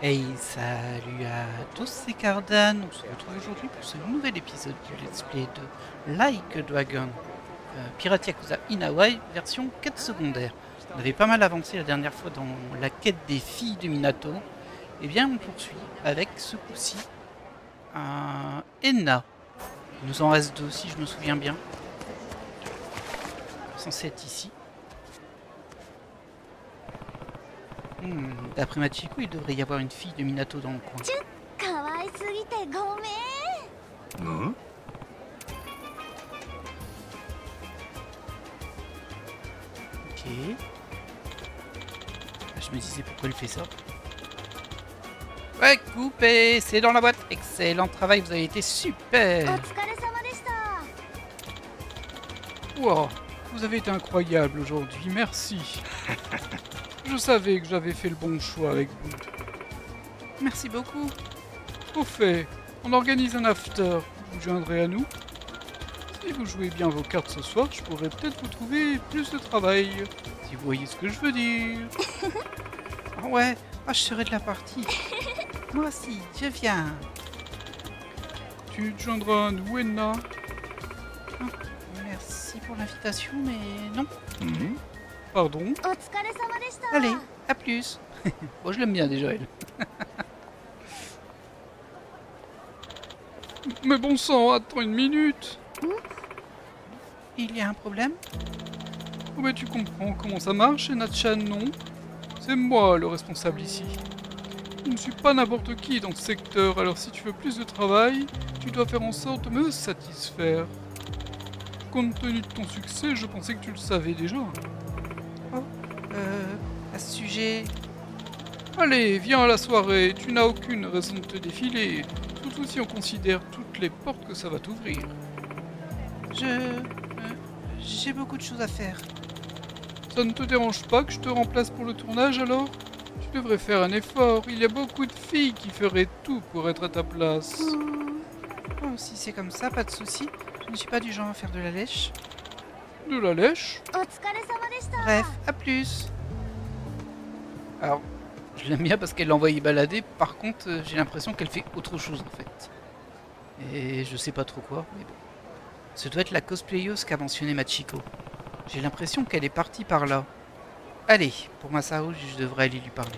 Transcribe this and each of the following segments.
Hey, salut à tous, c'est Cardan. On se retrouve aujourd'hui pour ce nouvel épisode du Let's Play de Like a Dragon, Pirate Yakuza in Hawaii, version quête secondaire. On avait pas mal avancé la dernière fois dans la quête des filles de Minato. Et bien, on poursuit avec ce coup-ci Enna. Il nous en reste deux si je me souviens bien. Censé être ici. D'après Machiko, il devrait y avoir une fille de Minato dans le coin. Ok. Je me disais pourquoi elle fait ça. Ouais, coupé, c'est dans la boîte. Excellent travail, vous avez été super. Wow, vous avez été incroyable aujourd'hui, merci. Je savais que j'avais fait le bon choix avec vous. Merci beaucoup. Au fait, on organise un after. Vous joindrez à nous. Si vous jouez bien vos cartes ce soir, je pourrais peut-être vous trouver plus de travail. Si vous voyez ce que je veux dire. Ah ouais, je serai de la partie. Moi aussi, je viens. Tu te joindras à nous, Enna. Merci pour l'invitation, mais non. Pardon. Allez, à plus. Bon, je l'aime bien déjà, elle. Mais bon sang, attends une minute. Il y a un problème? Oh, mais tu comprends comment ça marche, Enna-chan, non? C'est moi le responsable ici. Je ne suis pas n'importe qui dans ce secteur, alors si tu veux plus de travail, tu dois faire en sorte de me satisfaire. Compte tenu de ton succès, je pensais que tu le savais déjà. Oh, à ce sujet... Allez, viens à la soirée, tu n'as aucune raison de te défiler, surtout si on considère toutes les portes que ça va t'ouvrir. J'ai beaucoup de choses à faire. Ça ne te dérange pas que je te remplace pour le tournage alors? Tu devrais faire un effort, il y a beaucoup de filles qui feraient tout pour être à ta place. Oh, si c'est comme ça, pas de souci. Je ne suis pas du genre à faire de la lèche. De la lèche? Bref, à plus. Alors, je l'aime bien parce qu'elle l'a envoyé balader, par contre, j'ai l'impression qu'elle fait autre chose en fait. Et je sais pas trop quoi, mais bon. Ce doit être la cosplayeuse qu'a mentionné Machiko. J'ai l'impression qu'elle est partie par là. Allez, pour Masao, je devrais aller lui parler.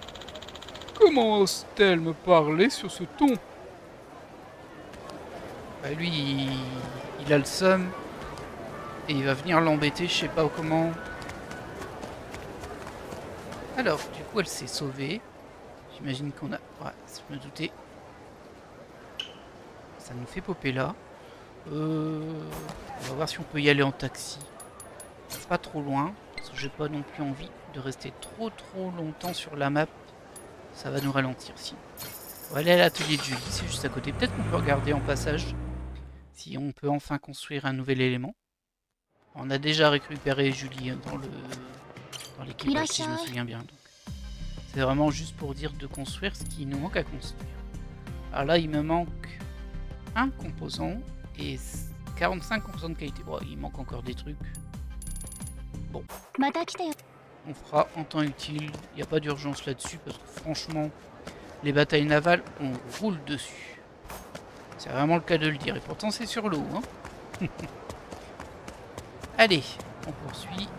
Comment ose-t-elle me parler sur ce ton? Bah lui, il a le seum. Et il va venir l'embêter, je sais pas comment. Alors, du coup, elle s'est sauvée. J'imagine qu'on a... Ouais, je me doutais. Ça nous fait popper là. On va voir si on peut y aller en taxi. C'est pas trop loin, parce que j'ai pas non plus envie de rester trop longtemps sur la map. Ça va nous ralentir si. On va aller à l'atelier de Julie, c'est juste à côté. Peut-être qu'on peut regarder en passage si on peut enfin construire un nouvel élément. On a déjà récupéré Julie dans l'équipage, si je me souviens bien. C'est vraiment juste pour dire de construire ce qui nous manque à construire. Alors là, il me manque un composant et 45 composants de qualité. Bon, il manque encore des trucs. Bon. On fera en temps utile. Il n'y a pas d'urgence là-dessus parce que franchement, les batailles navales, on roule dessus. C'est vraiment le cas de le dire. Et pourtant, c'est sur l'eau. Hein. Allez, on poursuit.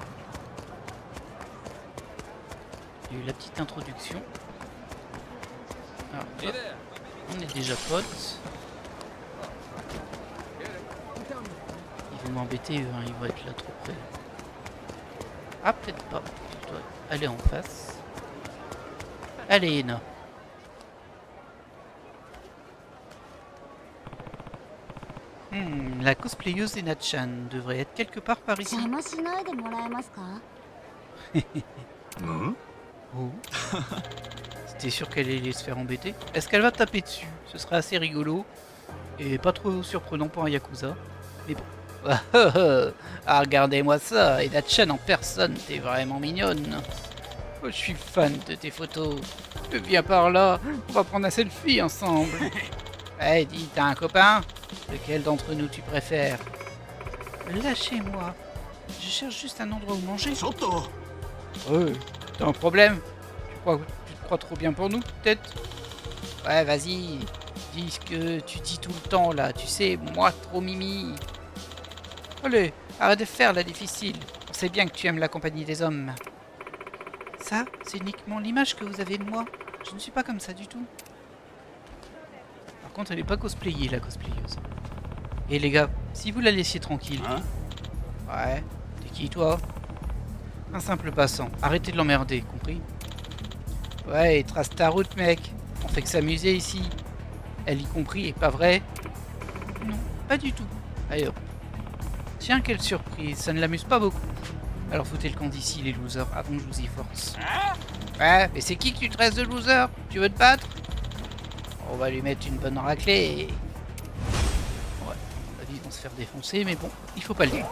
Il y a eu la petite introduction. Alors, hop, on est déjà potes. Ils vont m'embêter, hein, ils vont être là trop près. Ah, peut-être pas. Je dois aller en face. Allez, Enna. La cosplayeuse Enna-chan devrait être quelque part par ici. Oh. C'était sûr qu'elle allait se faire embêter. Est-ce qu'elle va taper dessus? Ce serait assez rigolo. Et pas trop surprenant pour un Yakuza. Mais bon. Ah, regardez-moi ça, Enna-chan en personne, t'es vraiment mignonne. Oh, je suis fan de tes photos. Viens par là, on va prendre un selfie ensemble. Eh, dis, t'as un copain? Lequel d'entre nous tu préfères? Lâchez-moi. Je cherche juste un endroit où manger. T'as un problème? Tu te crois trop bien pour nous, peut-être? Ouais, vas-y. Dis ce que tu dis tout le temps, là. Tu sais, moi, trop mimi. Allez, arrête de faire la difficile. On sait bien que tu aimes la compagnie des hommes. Ça, c'est uniquement l'image que vous avez de moi. Je ne suis pas comme ça du tout. Par contre, elle n'est pas cosplayée, la cosplayeuse. Et les gars, si vous la laissiez tranquille... Hein? Ouais, t'es qui, toi? Un simple passant. Arrêtez de l'emmerder, compris? Ouais, trace ta route, mec. On fait que s'amuser ici. Elle y compris, et pas vrai? Non, pas du tout. Allez hop. Tiens, quelle surprise, ça ne l'amuse pas beaucoup. Alors foutez le camp d'ici, les losers, avant que je vous y force. Ouais, mais c'est qui que tu traites de loser? Tu veux te battre? On va lui mettre une bonne raclée et... Ouais, on a dit qu'on se faire défoncer, mais bon, il faut pas le dire.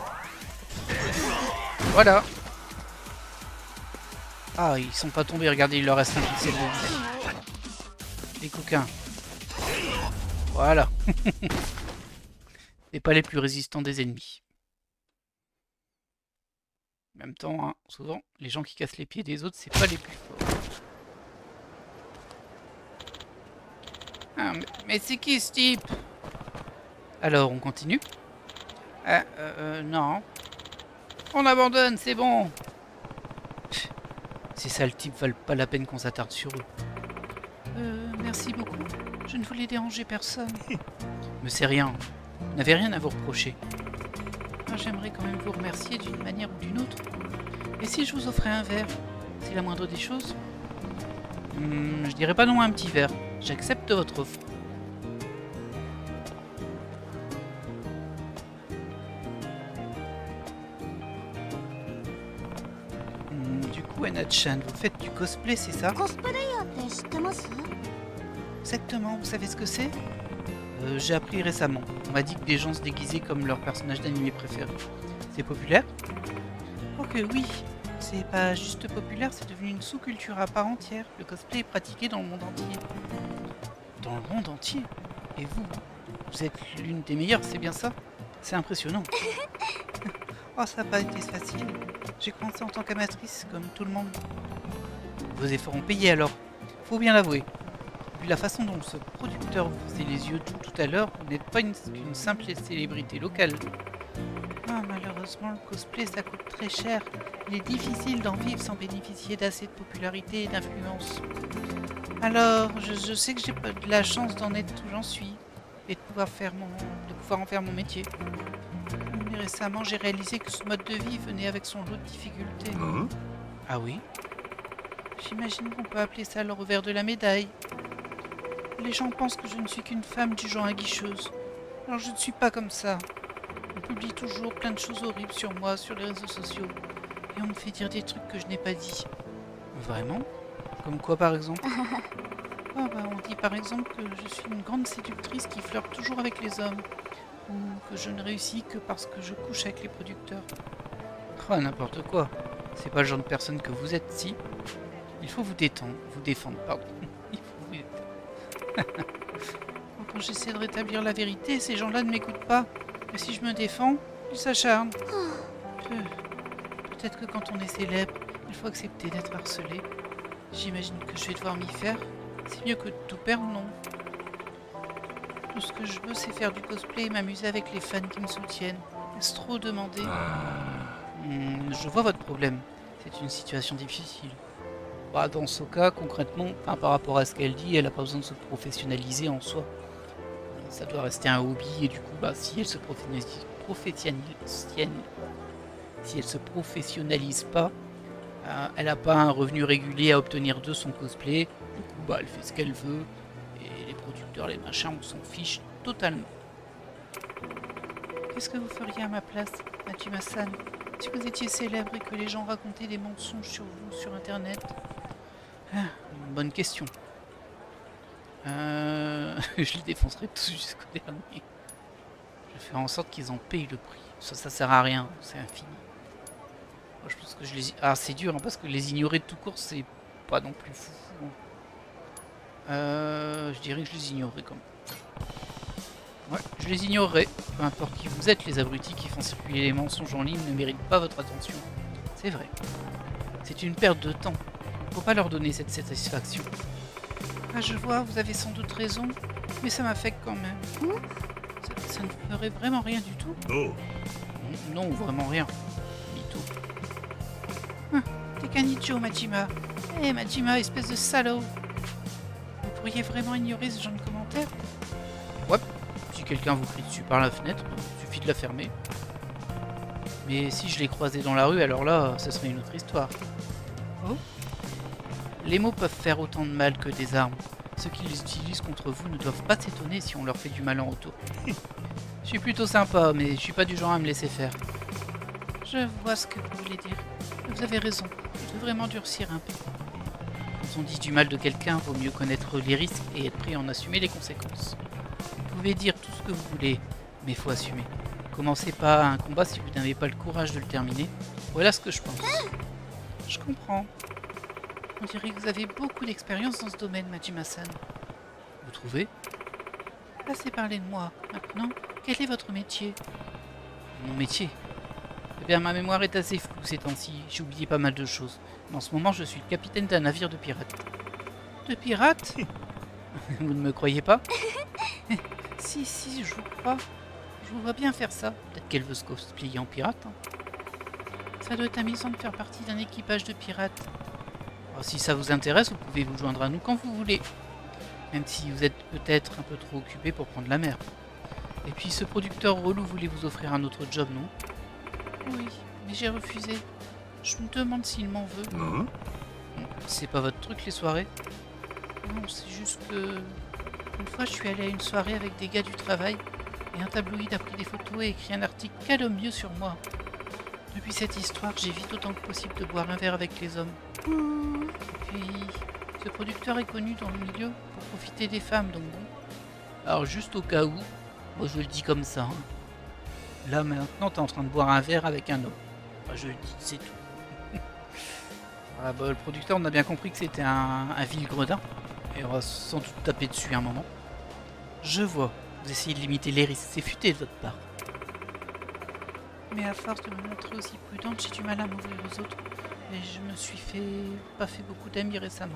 Voilà. Ah, ils sont pas tombés, regardez, il leur reste un pixel de vie. Les coquins. Voilà. Et pas les plus résistants des ennemis. En même temps, hein, souvent, les gens qui cassent les pieds des autres, c'est pas les plus forts. Ah, mais c'est qui ce type? Alors, on continue? Non. On abandonne, c'est bon. Ces sales types valent pas la peine qu'on s'attarde sur eux. Merci beaucoup. Je ne voulais déranger personne. Mais c'est rien. Vous n'avez rien à vous reprocher. J'aimerais quand même vous remercier d'une manière ou d'une autre. Et si je vous offrais un verre? C'est la moindre des choses? Je dirais pas non à un petit verre. J'accepte votre offre. Du coup, Anna-chan, vous faites du cosplay, c'est ça? Exactement, vous savez ce que c'est? J'ai appris récemment. On m'a dit que des gens se déguisaient comme leur personnage d'anime préféré. C'est populaire? Oh que oui! C'est pas juste populaire, c'est devenu une sous-culture à part entière. Le cosplay est pratiqué dans le monde entier. Dans le monde entier? Et vous? Vous êtes l'une des meilleures, c'est bien ça? C'est impressionnant. Oh, ça n'a pas été facile. J'ai commencé en tant qu'amatrice, comme tout le monde. Vos efforts ont payé alors. Faut bien l'avouer. Vu la façon dont ce producteur vous faisait les yeux tout à l'heure, vous n'êtes pas une simple célébrité locale. Ah, malheureusement, le cosplay, ça coûte très cher. Il est difficile d'en vivre sans bénéficier d'assez de popularité et d'influence. Alors, je sais que j'ai pas de la chance d'en être où j'en suis, et de pouvoir en faire mon métier. Mais récemment, j'ai réalisé que ce mode de vie venait avec son lot de difficultés. Ah oui? J'imagine qu'on peut appeler ça le revers de la médaille. Les gens pensent que je ne suis qu'une femme du genre aguicheuse. Alors je ne suis pas comme ça. On publie toujours plein de choses horribles sur moi, sur les réseaux sociaux. Et on me fait dire des trucs que je n'ai pas dit. Vraiment? Comme quoi par exemple? Ah bah on dit par exemple que je suis une grande séductrice qui flirte toujours avec les hommes. Ou que je ne réussis que parce que je couche avec les producteurs. Oh n'importe quoi. C'est pas le genre de personne que vous êtes, si? Il faut vous défendre, pardon. Il faut vous détendre. Quand j'essaie de rétablir la vérité, ces gens-là ne m'écoutent pas. Et si je me défends, ils s'acharnent. Peut-être que quand on est célèbre, il faut accepter d'être harcelé. J'imagine que je vais devoir m'y faire. C'est mieux que de tout perdre, non? Tout ce que je veux, c'est faire du cosplay et m'amuser avec les fans qui me soutiennent. Est-ce trop demander? Je vois votre problème. C'est une situation difficile. Bah, dans ce cas, concrètement, par rapport à ce qu'elle dit, elle n'a pas besoin de se professionnaliser en soi. Ça doit rester un hobby et du coup, bah, si elle se professionnalise pas, elle n'a pas un revenu régulier à obtenir de son cosplay. Du coup, bah, elle fait ce qu'elle veut et les producteurs, les machins, on s'en fiche totalement. Qu'est-ce que vous feriez à ma place, Matsuma-san, si vous étiez célèbre et que les gens racontaient des mensonges sur vous sur internet? Une bonne question. Je les défoncerai tous jusqu'au dernier. Je vais faire en sorte qu'ils en payent le prix. Ça sert à rien, c'est infini. Moi, je pense que je les... Ah, c'est dur, hein, parce que les ignorer de tout court, c'est pas non plus fou. Je dirais que je les ignorerai quand même. Ouais, je les ignorerai. Peu importe qui vous êtes, les abrutis qui font circuler les mensonges en ligne ne méritent pas votre attention. C'est vrai. C'est une perte de temps. Faut pas leur donner cette satisfaction. Ah, je vois, vous avez sans doute raison, mais ça m'affecte quand même. Ça ne ferait vraiment rien du tout? Non, vraiment rien. Mytho. Ah, t'es qu'un idiot, Majima. Eh, Majima, espèce de salaud. Vous pourriez vraiment ignorer ce genre de commentaires? Ouais, si quelqu'un vous crie dessus par la fenêtre, il suffit de la fermer. Mais si je l'ai croisé dans la rue, alors là, ce serait une autre histoire. Oh? Les mots peuvent faire autant de mal que des armes. Ceux qui les utilisent contre vous ne doivent pas s'étonner si on leur fait du mal en retour. Je suis plutôt sympa, mais je suis pas du genre à me laisser faire. Je vois ce que vous voulez dire. Vous avez raison, je devrais m'endurcir un peu. Quand on dit du mal de quelqu'un, vaut mieux connaître les risques et être prêt à en assumer les conséquences. Vous pouvez dire tout ce que vous voulez, mais il faut assumer. Commencez pas un combat si vous n'avez pas le courage de le terminer. Voilà ce que je pense. Je comprends. On dirait que vous avez beaucoup d'expérience dans ce domaine, Majima-san. Vous trouvez? Assez parlé de moi. Maintenant, quel est votre métier? Mon métier? Eh bien, ma mémoire est assez floue ces temps-ci. J'ai oublié pas mal de choses. Mais en ce moment, je suis le capitaine d'un navire de pirates. De pirates? Vous ne me croyez pas? Si, je vous crois. Je vous vois bien faire ça. Peut-être qu'elle veut se cosplayer en pirate. Hein. Ça doit être amusant de faire partie d'un équipage de pirates. Alors, si ça vous intéresse, vous pouvez vous joindre à nous quand vous voulez. Même si vous êtes peut-être un peu trop occupé pour prendre la mer. Et puis ce producteur relou voulait vous offrir un autre job, non? Oui, mais j'ai refusé. Je me demande s'il m'en veut. C'est pas votre truc, les soirées? Non, c'est juste que... Une fois, je suis allée à une soirée avec des gars du travail, et un tabloïd a pris des photos et écrit un article calomnieux sur moi. Depuis cette histoire, j'évite autant que possible de boire un verre avec les hommes. Et puis, ce producteur est connu dans le milieu pour profiter des femmes, donc bon. Alors juste au cas où, moi je le dis comme ça. Hein. Là maintenant, t'es en train de boire un verre avec un homme. Enfin, je le dis, c'est tout. Ah, bah, le producteur, on a bien compris que c'était un vil gredin. Et on va sans doute taper dessus un moment. Je vois, vous essayez de limiter les risques, c'est futé de votre part. Mais à force de me montrer aussi prudente, j'ai du mal à m'ouvrir aux autres. Et je me suis pas fait beaucoup d'amis récemment.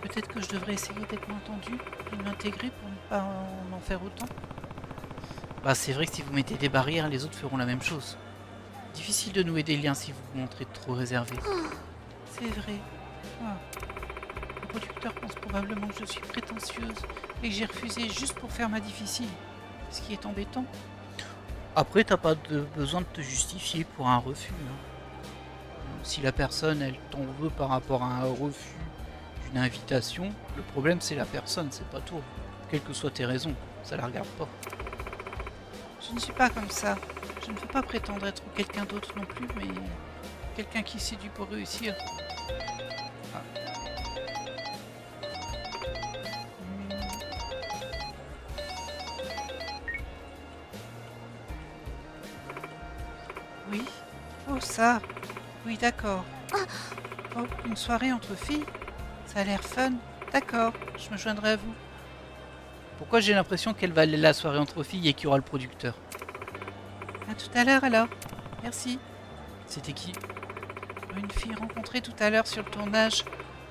Peut-être que je devrais essayer d'être moins tendue et de m'intégrer pour ne pas en faire autant. Bah c'est vrai que si vous mettez des barrières, les autres feront la même chose. Difficile de nouer des liens si vous vous montrez trop réservé. C'est vrai. Ah. Le producteur pense probablement que je suis prétentieuse et que j'ai refusé juste pour faire ma difficile. Ce qui est embêtant. Après, t'as pas besoin de te justifier pour un refus. Hein. Si la personne, elle t'en veut par rapport à un refus d'une invitation, le problème c'est la personne, c'est pas toi. Quelles que soient tes raisons, ça la regarde pas. Je ne suis pas comme ça. Je ne veux pas prétendre être quelqu'un d'autre non plus, mais quelqu'un qui séduit pour réussir. Ah. Oui. Oh ça. Oui, d'accord. Oh, une soirée entre filles? Ça a l'air fun. D'accord, je me joindrai à vous. Pourquoi j'ai l'impression qu'elle va aller à la soirée entre filles et qu'il y aura le producteur? À tout à l'heure alors. Merci. C'était qui? Une fille rencontrée tout à l'heure sur le tournage.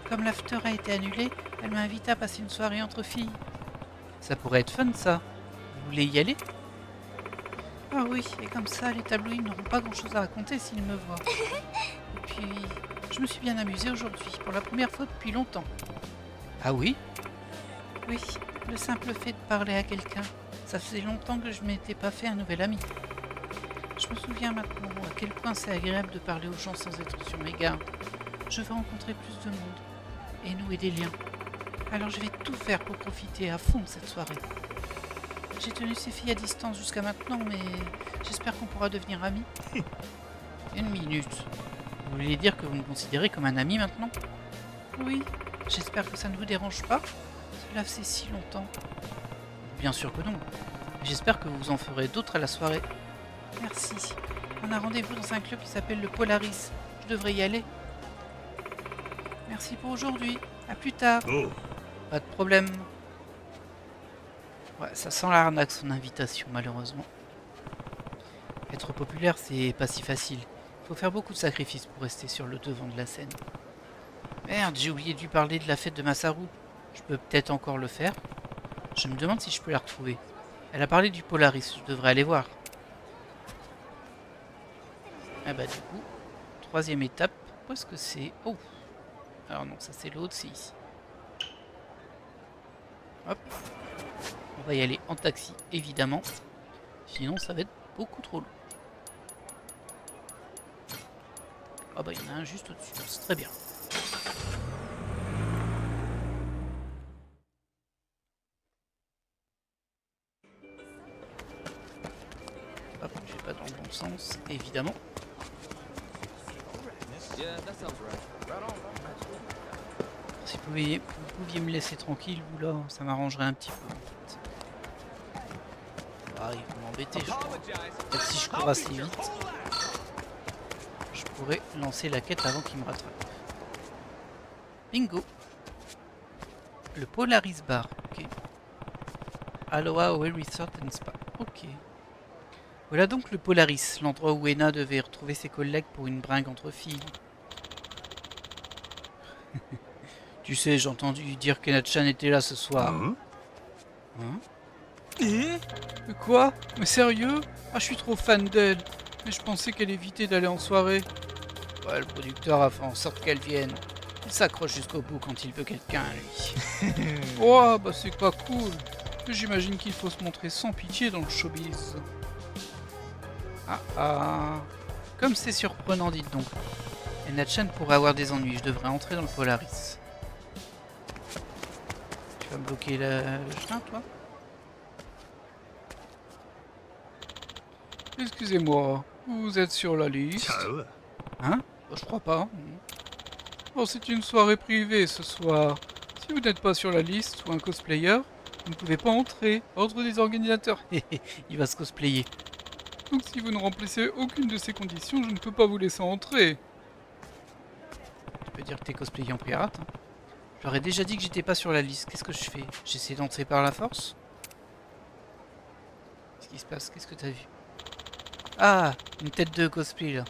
Comme l'after a été annulé, elle m'a invité à passer une soirée entre filles. Ça pourrait être fun ça. Vous voulez y aller? Ah oui, et comme ça, les tabloïds n'auront pas grand-chose à raconter s'ils me voient. Et puis, je me suis bien amusée aujourd'hui, pour la première fois depuis longtemps. Ah oui? Oui, le simple fait de parler à quelqu'un. Ça faisait longtemps que je ne m'étais pas fait un nouvel ami. Je me souviens maintenant à quel point c'est agréable de parler aux gens sans être sur mes gardes. Je veux rencontrer plus de monde et nouer des liens. Alors je vais tout faire pour profiter à fond de cette soirée. J'ai tenu ces filles à distance jusqu'à maintenant, mais j'espère qu'on pourra devenir amis. Une minute. Vous voulez dire que vous me considérez comme un ami maintenant? Oui, j'espère que ça ne vous dérange pas. Cela faisait si longtemps. Bien sûr que non. J'espère que vous en ferez d'autres à la soirée. Merci. On a rendez-vous dans un club qui s'appelle le Polaris. Je devrais y aller. Merci pour aujourd'hui. À plus tard. Oh. Pas de problème. Ouais, ça sent l'arnaque son invitation, malheureusement. Être populaire, c'est pas si facile. Faut faire beaucoup de sacrifices pour rester sur le devant de la scène. Merde, j'ai oublié de lui parler de la fête de Masaru. Je peux peut-être encore le faire. Je me demande si je peux la retrouver. Elle a parlé du Polaris, je devrais aller voir. Ah bah du coup, troisième étape, où est-ce que c'est? Oh. Alors non, ça c'est l'autre, c'est ici. Hop. On va y aller en taxi, évidemment. Sinon, ça va être beaucoup trop long. Ah bah il y en a un juste au-dessus, c'est très bien. Hop, je vais pas dans le bon sens, évidemment. Si vous pouviez me laisser tranquille, vous là, ça m'arrangerait un petit peu. En fait. Ah, ils vont m'embêter, je crois. Peut-être si je cours assez vite, je pourrais lancer la quête avant qu'ils me rattrapent. Bingo! Le Polaris Bar, ok. Aloha Away Resort and Spa, ok. Voilà donc le Polaris, l'endroit où Ena devait retrouver ses collègues pour une bringue entre filles. Tu sais, j'ai entendu dire qu'Ena-chan était là ce soir. Hein? Mais quoi? Mais sérieux? Ah, je suis trop fan d'elle. Mais je pensais qu'elle évitait d'aller en soirée. Ouais, le producteur a fait en sorte qu'elle vienne. Il s'accroche jusqu'au bout quand il veut quelqu'un, lui. Oh, bah c'est pas cool. J'imagine qu'il faut se montrer sans pitié dans le showbiz. Ah ah. Comme c'est surprenant, dites donc. Ena-chan pourrait avoir des ennuis. Je devrais entrer dans le Polaris. Tu vas me bloquer le chemin, toi? Excusez-moi, vous êtes sur la liste? Hein? Bah, je crois pas. Oh, c'est une soirée privée ce soir. Si vous n'êtes pas sur la liste ou un cosplayer, vous ne pouvez pas entrer. Ordre des organisateurs. Il va se cosplayer. Donc si vous ne remplissez aucune de ces conditions, je ne peux pas vous laisser entrer. Tu peux dire que t'es cosplayé en pirate, hein. Je leur ai déjà dit que j'étais pas sur la liste. Qu'est-ce que je fais? J'essaie d'entrer par la force? Qu'est-ce qui se passe? Qu'est-ce que t'as vu? Ah, une tête de cosplay là.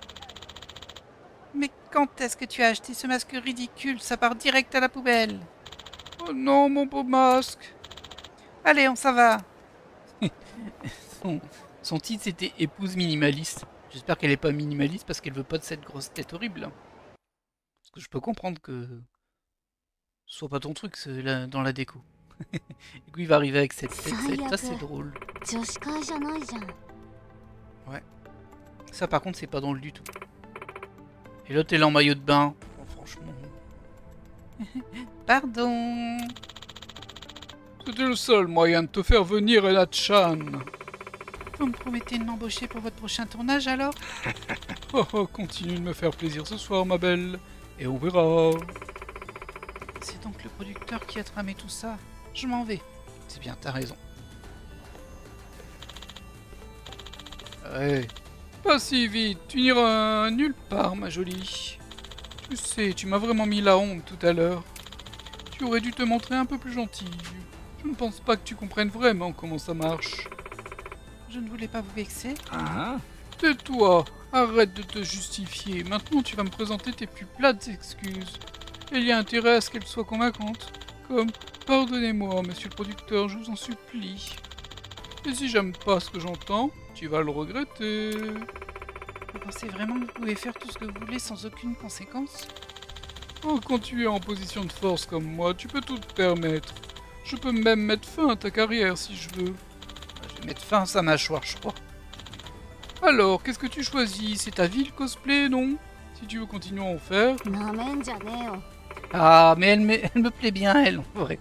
Mais quand est-ce que tu as acheté ce masque ridicule? Ça part direct à la poubelle. Oh non, mon beau masque. Allez, on s'en va. son titre c'était épouse minimaliste. J'espère qu'elle est pas minimaliste parce qu'elle veut pas de cette grosse tête horrible. Parce que je peux comprendre que ce soit pas ton truc là, dans la déco. Du coup il va arriver avec cette tête, ça c'est drôle. Ouais. Ça par contre c'est pas drôle du tout. Et l'autre elle est en maillot de bain. Oh, franchement. Pardon. C'était le seul moyen de te faire venir, Ena-chan. Vous me promettez de m'embaucher pour votre prochain tournage alors? Oh, continue de me faire plaisir ce soir, ma belle. Et on verra. C'est donc le producteur qui a tramé tout ça. Je m'en vais. C'est bien, t'as raison. Ouais. Pas si vite, tu n'iras nulle part, ma jolie. Tu sais, tu m'as vraiment mis la honte tout à l'heure. Tu aurais dû te montrer un peu plus gentille. Je ne pense pas que tu comprennes vraiment comment ça marche. Je ne voulais pas vous vexer. Tais-toi, arrête de te justifier. Maintenant, tu vas me présenter tes plus plates excuses. Il y a intérêt à ce qu'elles soient convaincantes. Comme, pardonnez-moi, monsieur le producteur, je vous en supplie. Et si j'aime pas ce que j'entends, tu vas le regretter. Vous pensez vraiment que vous pouvez faire tout ce que vous voulez sans aucune conséquence? Oh, quand tu es en position de force comme moi, tu peux tout te permettre. Je peux même mettre fin à ta carrière si je veux. Je vais mettre fin à sa mâchoire, je crois. Alors, qu'est-ce que tu choisis? C'est ta vie le cosplay, non? Si tu veux continuer à en faire. Ah, mais elle me plaît bien, elle, en vrai.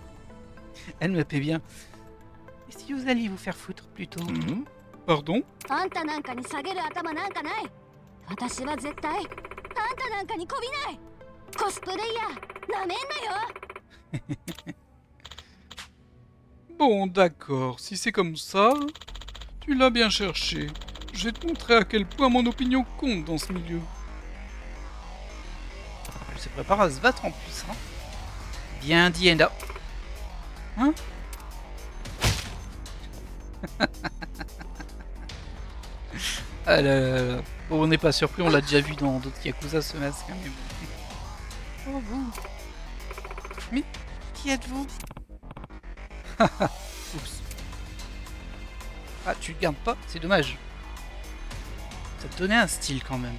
Elle me plaît bien. Et si vous alliez vous faire foutre plutôt? Pardon? Bon, d'accord, si c'est comme ça, tu l'as bien cherché. Je vais te montrer à quel point mon opinion compte dans ce milieu. Elle se prépare à se battre en plus, hein. Bien dit, Ena. Hein? Ah là là là. Bon, on n'est pas surpris, on l'a déjà vu dans d'autres Yakuza ce masque. Hein, mais bon. Oh vous. Mais qui êtes-vous? Oups. Ah, tu le gardes pas? C'est dommage. Ça te donnait un style quand même.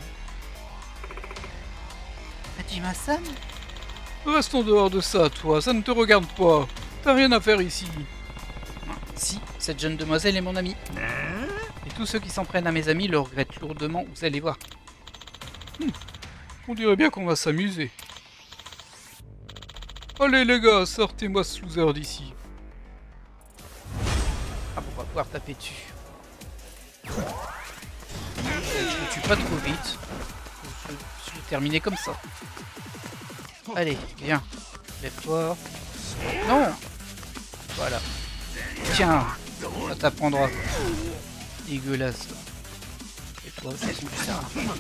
Majima-san? Restons dehors de ça, toi, ça ne te regarde pas. T'as rien à faire ici. Si, cette jeune demoiselle est mon amie. Et tous ceux qui s'en prennent à mes amis le regrettent lourdement, vous allez voir. On dirait bien qu'on va s'amuser. Allez les gars, sortez-moi ce loser d'ici. Ah bon, on va pouvoir taper dessus. Je le tue pas trop vite. Je vais terminer comme ça. Allez, viens. Lève-toi. Non! Voilà. Tiens, ça t'apprendra. Dégueulasse. Et toi, c'est son du sert à rien.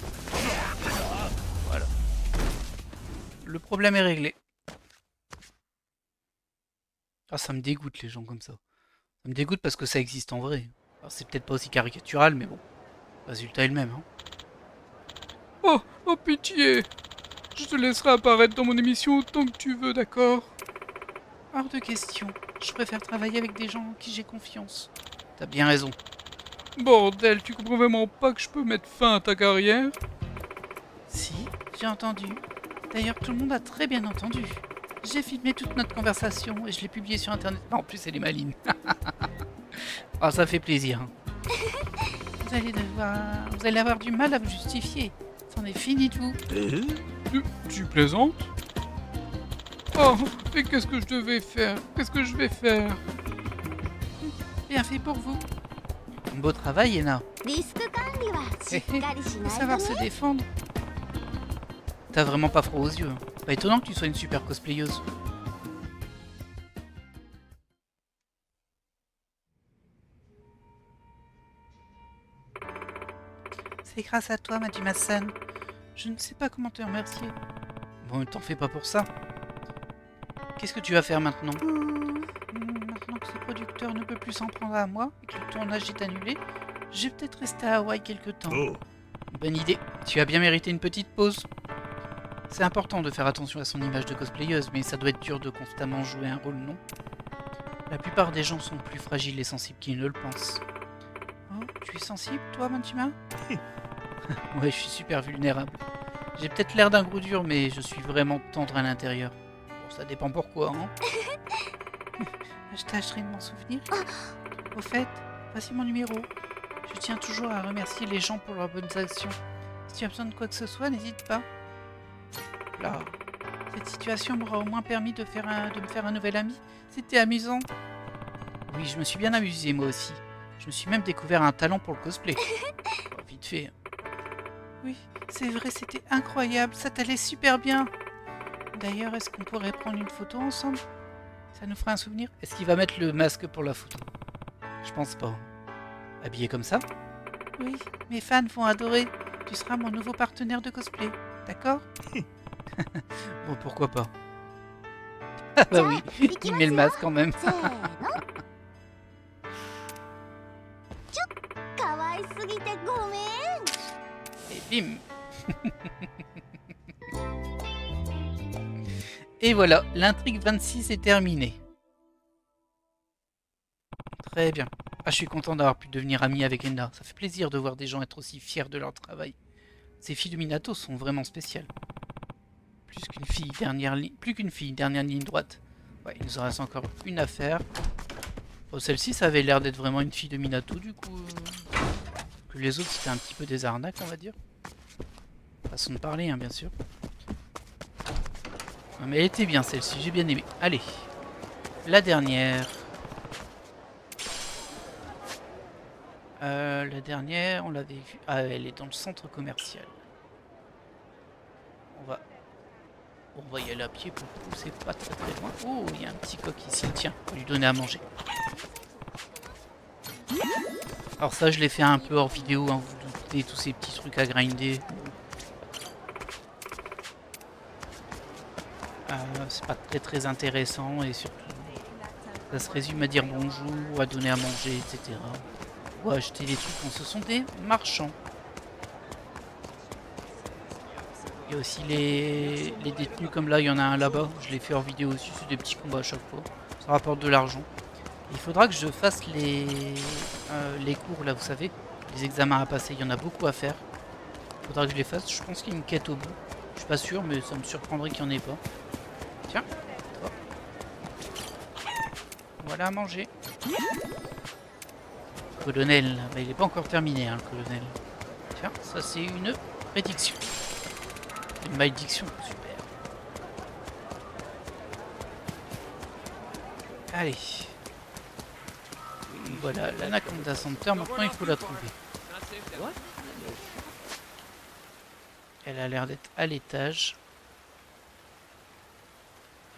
Voilà. Le problème est réglé. Ah, ça me dégoûte les gens comme ça. Ça me dégoûte parce que ça existe en vrai. Alors, c'est peut-être pas aussi caricatural, mais bon. Le résultat est le même. Hein. Oh, oh pitié. Je te laisserai apparaître dans mon émission autant que tu veux, d'accord? Hors de question. Je préfère travailler avec des gens en qui j'ai confiance. T'as bien raison. Bordel, tu comprends vraiment pas que je peux mettre fin à ta carrière? Si, j'ai entendu. D'ailleurs, tout le monde a très bien entendu. J'ai filmé toute notre conversation et je l'ai publiée sur internet. Ah, en plus, elle est maligne. Ah, ça fait plaisir. Vous allez avoir du mal à vous justifier. C'en est fini de vous. Tu plaisantes? Oh, et qu'est-ce que je devais faire? Qu'est-ce que je vais faire? Bien fait pour vous. Beau travail, Ena. Faut savoir se défendre. T'as vraiment pas froid aux yeux. Hein. Pas étonnant que tu sois une super cosplayeuse. C'est grâce à toi, Majima-san. Je ne sais pas comment te remercier. Bon, t'en fais pas pour ça. Qu'est-ce que tu vas faire maintenant? Maintenant que ce producteur ne peut plus s'en prendre à moi et que le tournage est annulé, je vais peut-être rester à Hawaï quelque temps. Bonne idée. Tu as bien mérité une petite pause. C'est important de faire attention à son image de cosplayeuse, mais ça doit être dur de constamment jouer un rôle, non? La plupart des gens sont plus fragiles et sensibles qu'ils ne le pensent. Oh, tu es sensible, toi, Majima? Ouais, je suis super vulnérable. J'ai peut-être l'air d'un gros dur, mais je suis vraiment tendre à l'intérieur. Bon, ça dépend pourquoi, hein. Je tâcherai de m'en souvenir. Au fait, voici mon numéro. Je tiens toujours à remercier les gens pour leurs bonnes actions. Si tu as besoin de quoi que ce soit, n'hésite pas. Là, cette situation m'aura au moins permis de me faire un nouvel ami. C'était amusant. Oui, je me suis bien amusé moi aussi. Je me suis même découvert un talent pour le cosplay. Oh, vite fait. Oui, c'est vrai, c'était incroyable. Ça t'allait super bien. D'ailleurs, est-ce qu'on pourrait prendre une photo ensemble? Ça nous fera un souvenir? Est-ce qu'il va mettre le masque pour la photo? Je pense pas. Habillé comme ça? Oui, mes fans vont adorer. Tu seras mon nouveau partenaire de cosplay. D'accord? Bon, pourquoi pas. Ah bah oui, il met le masque quand même. Et bim. Et voilà, l'intrigue 26 est terminée. Très bien. Ah, je suis content d'avoir pu devenir ami avec Ena. Ça fait plaisir de voir des gens être aussi fiers de leur travail. Ces filles de Minato sont vraiment spéciales. Plus qu'une fille, dernière ligne droite. Ouais, il nous en reste encore une à faire. Bon, celle-ci, ça avait l'air d'être vraiment une fille de Minato, du coup. Que les autres, c'était un petit peu des arnaques, on va dire. Façon de parler, hein, bien sûr. Ah, mais elle était bien, celle-ci, j'ai bien aimé. Allez, la dernière. La dernière, on l'avait vue. Ah, elle est dans le centre commercial. On va y aller à pied pour le coup, c'est pas très très loin. Oh, il y a un petit coq ici, tiens, on va lui donner à manger. Alors ça, je l'ai fait un peu hors vidéo, hein, vous doutez, tous ces petits trucs à grinder. C'est pas très très intéressant et surtout, ça se résume à dire bonjour, à donner à manger, etc. Ou à acheter des trucs quand ce sont des marchands. Il y a aussi les détenus comme là, il y en a un là-bas, je l'ai fait hors vidéo aussi, c'est des petits combats à chaque fois. Ça rapporte de l'argent. Il faudra que je fasse les cours là, vous savez, les examens à passer. Il y en a beaucoup à faire. Il faudra que je les fasse. Je pense qu'il y a une quête au bout. Je suis pas sûr, mais ça me surprendrait qu'il n'y en ait pas. Tiens, toi. Voilà à manger. Colonel, bah, il n'est pas encore terminé, hein, le colonel. Tiens, ça c'est une prédiction. Une malédiction, super. Allez. Voilà, l'Anaconda Center, maintenant il faut la trouver. Elle a l'air d'être à l'étage.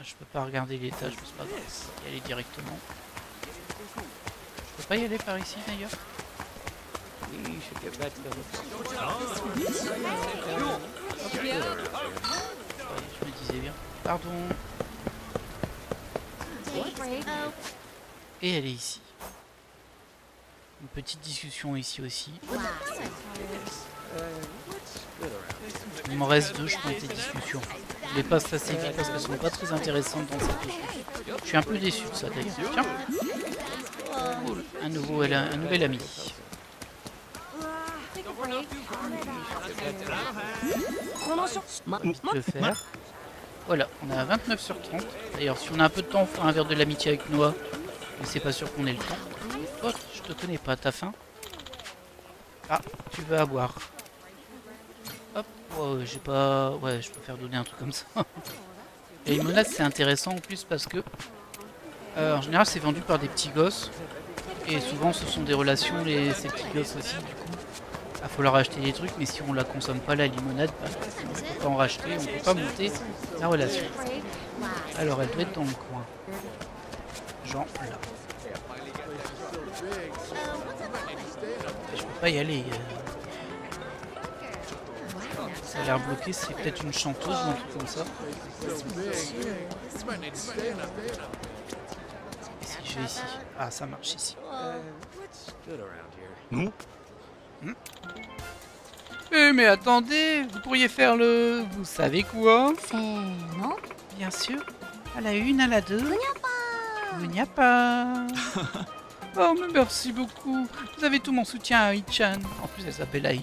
Je peux pas regarder l'étage, mais c'est pas grave, y aller directement. Je peux pas y aller par ici d'ailleurs. Je me disais bien. Pardon. Et elle est ici. Une petite discussion ici aussi. Il m'en reste deux, je pense, des discussions. Je les passe assez vite parce qu'elles sont pas très intéressantes dans cette discussion. Je suis un peu déçu de ça d'ailleurs. Tiens. Cool. Un nouvel ami. Je vais faire. Voilà, on est à 29 sur 30. D'ailleurs, si on a un peu de temps, on fera un verre de l'amitié avec Noah. Mais c'est pas sûr qu'on ait le temps. Oh, je te connais pas, t'as faim? Ah, tu veux à boire. Hop, oh, j'ai pas... Ouais, je préfère donner un truc comme ça. Et les limonade, c'est intéressant en plus parce que... en général, c'est vendu par des petits gosses. Et souvent, ce sont des relations, ces petits gosses aussi, du coup. Il faut leur acheter des trucs, mais si on la consomme pas, la limonade, bah, on ne peut pas en racheter, on ne peut pas monter la relation. Alors, elle doit être dans le coin. Genre là. Je peux pas y aller. Ça a l'air bloqué, c'est peut-être une chanteuse ou un truc comme ça. Et si je vais ici? Ah, ça marche ici. Mais attendez, vous pourriez faire le... Vous savez quoi? Non? Bien sûr. À la une, à la deux. Il n'y a pas. Oh, mais merci beaucoup. Vous avez tout mon soutien à Ai-chan. En plus, elle s'appelle Ai.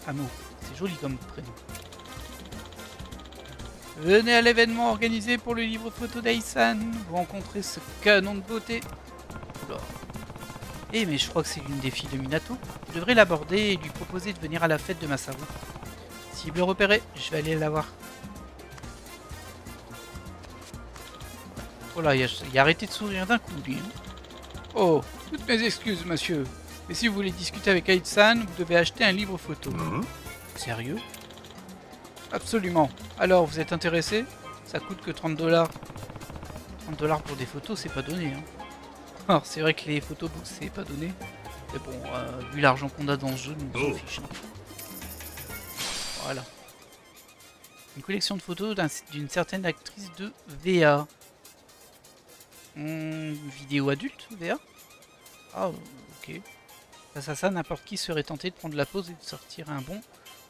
Amo. C'est joli comme prénom. Venez à l'événement organisé pour le livre photo d'Ai-san. Vous rencontrez ce canon de beauté. Oula. Eh, mais je crois que c'est l'une des filles de Minato. Je devrais l'aborder et lui proposer de venir à la fête de Masaru. Cible repérée, je vais aller la voir. Oh là, il a arrêté de sourire d'un coup, lui. Oh, toutes mes excuses, monsieur. Mais si vous voulez discuter avec Ai-san, vous devez acheter un livre photo. Sérieux? Absolument. Alors, vous êtes intéressé? Ça coûte que 30 $. 30 $ pour des photos, c'est pas donné. Hein. Alors, c'est vrai que les photobooks, c'est pas donné. Mais bon, vu l'argent qu'on a dans ce jeu, nous on s'en fiche. Hein. Voilà. Une collection de photos d'une certaine actrice de VA. Vidéo adulte, VA? Ah, ok. Face à ça, n'importe qui serait tenté de prendre la pause et de sortir un bon